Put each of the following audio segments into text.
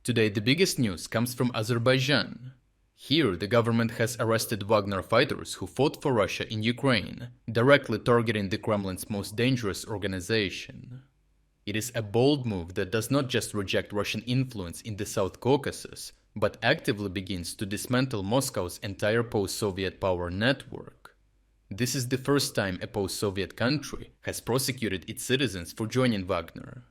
Today the biggest news comes from Azerbaijan. Here the government has arrested Wagner fighters who fought for Russia in Ukraine, directly targeting the Kremlin's most dangerous organization. It is a bold move that does not just reject Russian influence in the South Caucasus, but actively begins to dismantle Moscow's entire post-Soviet power network. This is the first time a post-Soviet country has prosecuted its citizens for joining Wagner.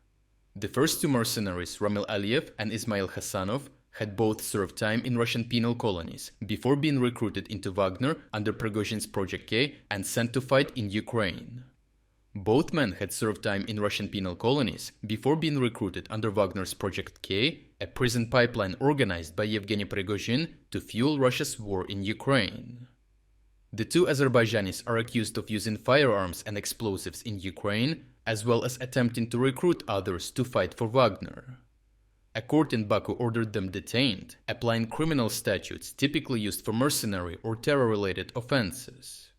The first two mercenaries, Ramil Aliyev and Ismayil Hasanov, had both served time in Russian penal colonies before being recruited into Wagner under Prigozhin's Project K and sent to fight in Ukraine. Both men had served time in Russian penal colonies before being recruited under Wagner's Project K, a prison pipeline organized by Yevgeny Prigozhin to fuel Russia's war in Ukraine. The two Azerbaijanis are accused of using firearms and explosives in Ukraine, as well as attempting to recruit others to fight for Wagner. A court in Baku ordered them detained, applying criminal statutes typically used for mercenary or terror-related offenses.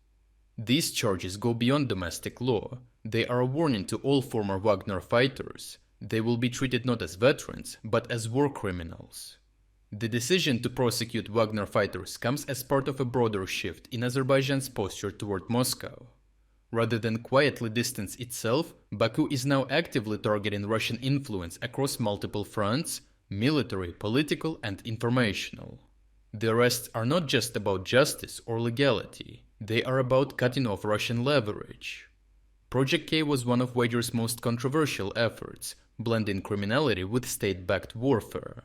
These charges go beyond domestic law. They are a warning to all former Wagner fighters. They will be treated not as veterans, but as war criminals. The decision to prosecute Wagner fighters comes as part of a broader shift in Azerbaijan's posture toward Moscow. Rather than quietly distance itself, Baku is now actively targeting Russian influence across multiple fronts: military, political, and informational. The arrests are not just about justice or legality, they are about cutting off Russian leverage. Project K was one of Wagner's most controversial efforts, blending criminality with state-backed warfare.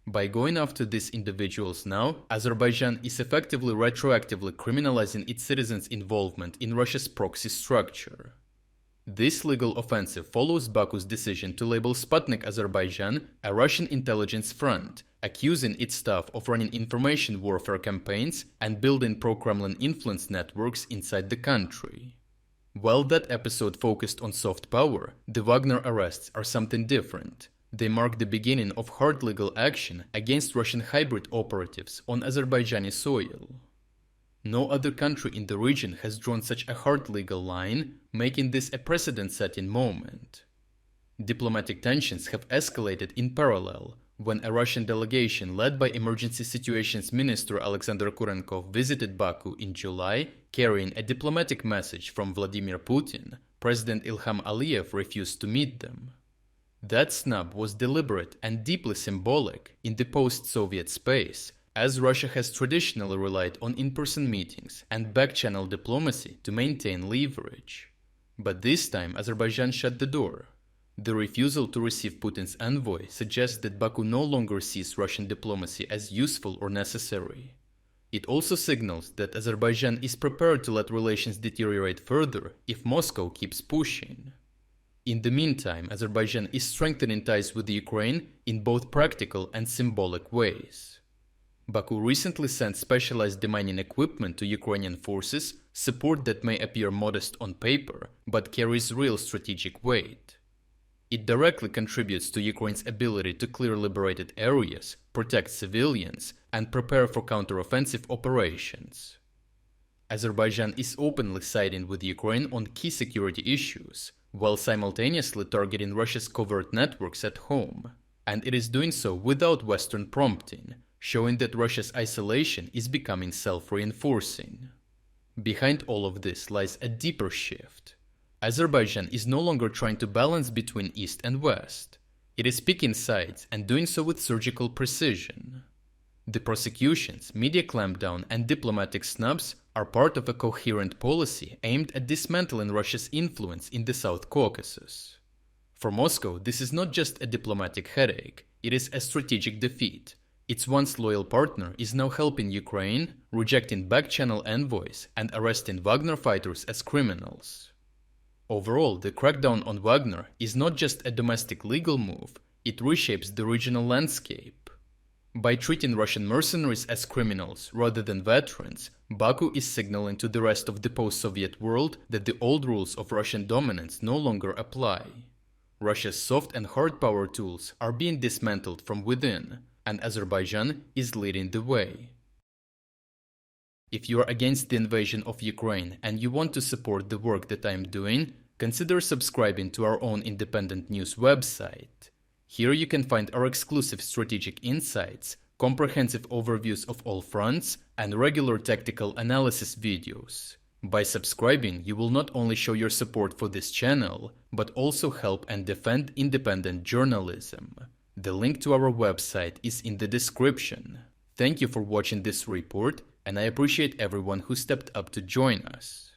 By going after these individuals now, Azerbaijan is effectively retroactively criminalizing its citizens' involvement in Russia's proxy structure. This legal offensive follows Baku's decision to label Sputnik Azerbaijan a Russian intelligence front, accusing its staff of running information warfare campaigns and building pro-Kremlin influence networks inside the country. While that episode focused on soft power, the Wagner arrests are something different. They mark the beginning of hard legal action against Russian hybrid operatives on Azerbaijani soil. No other country in the region has drawn such a hard legal line, making this a precedent-setting moment. Diplomatic tensions have escalated in parallel when a Russian delegation led by Emergency Situations Minister Alexander Kurenkov visited Baku in July, carrying a diplomatic message from Vladimir Putin. President Ilham Aliyev refused to meet them. That snub was deliberate and deeply symbolic in the post-Soviet space, as Russia has traditionally relied on in-person meetings and back-channel diplomacy to maintain leverage. But this time Azerbaijan shut the door. The refusal to receive Putin's envoy suggests that Baku no longer sees Russian diplomacy as useful or necessary. It also signals that Azerbaijan is prepared to let relations deteriorate further if Moscow keeps pushing. In the meantime, Azerbaijan is strengthening ties with Ukraine in both practical and symbolic ways. Baku recently sent specialized demining equipment to Ukrainian forces, support that may appear modest on paper, but carries real strategic weight. It directly contributes to Ukraine's ability to clear liberated areas, protect civilians, and prepare for counteroffensive operations. Azerbaijan is openly siding with Ukraine on key security issues, while simultaneously targeting Russia's covert networks at home, and it is doing so without Western prompting, showing that Russia's isolation is becoming self-reinforcing. Behind all of this lies a deeper shift. Azerbaijan is no longer trying to balance between East and West. It is picking sides and doing so with surgical precision. The prosecutions, media clampdown, and diplomatic snubs are part of a coherent policy aimed at dismantling Russia's influence in the South Caucasus. For Moscow, this is not just a diplomatic headache, it is a strategic defeat. Its once loyal partner is now helping Ukraine, rejecting back-channel envoys, and arresting Wagner fighters as criminals. Overall, the crackdown on Wagner is not just a domestic legal move, it reshapes the regional landscape. By treating Russian mercenaries as criminals rather than veterans, Baku is signaling to the rest of the post-Soviet world that the old rules of Russian dominance no longer apply. Russia's soft and hard power tools are being dismantled from within, and Azerbaijan is leading the way. If you are against the invasion of Ukraine and you want to support the work that I am doing, consider subscribing to our own independent news website. Here you can find our exclusive strategic insights, comprehensive overviews of all fronts, and regular tactical analysis videos. By subscribing, you will not only show your support for this channel, but also help and defend independent journalism. The link to our website is in the description. Thank you for watching this report, and I appreciate everyone who stepped up to join us.